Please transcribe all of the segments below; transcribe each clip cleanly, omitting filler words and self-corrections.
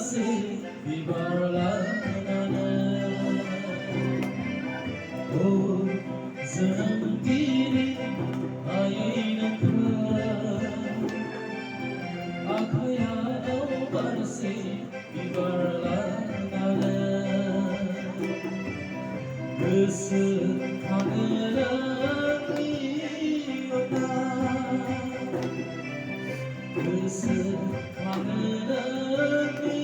se vivarla o zangiri ayinakha akhaya barse vivarla gosu khanarani ona gosu khanarani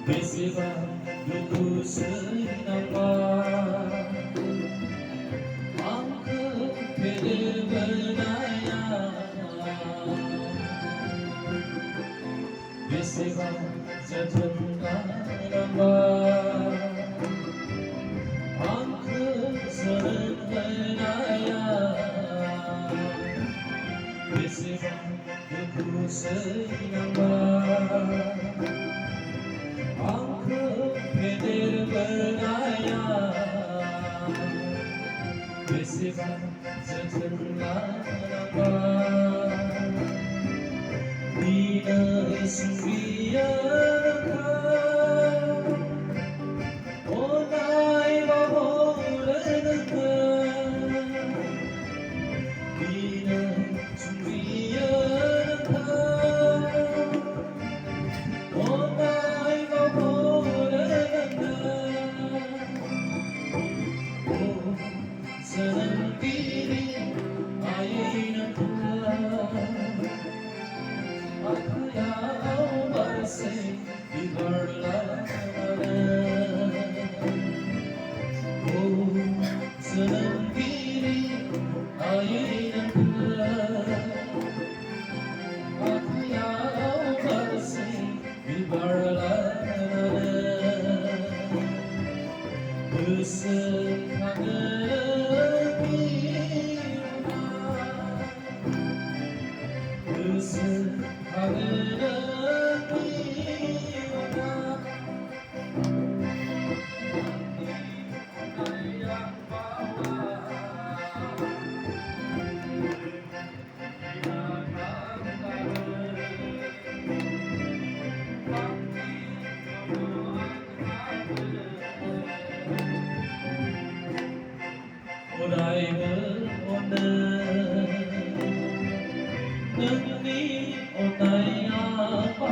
Besiva duku senapa Angka pedir berdaya Besiva jatuh nama Angka senaya Besiva duku senapa Angka pedir berdaya Besiva jatuh Dina sumbiyanaka Onai bahoranaka Dina sumbiyanaka Onai bahoranaka Oh sendiri ayinaka Akhaya barse vivarla Oh sendiri ayinakha Akhaya barse vivarla Besekhanani Orai berona Nani orai apa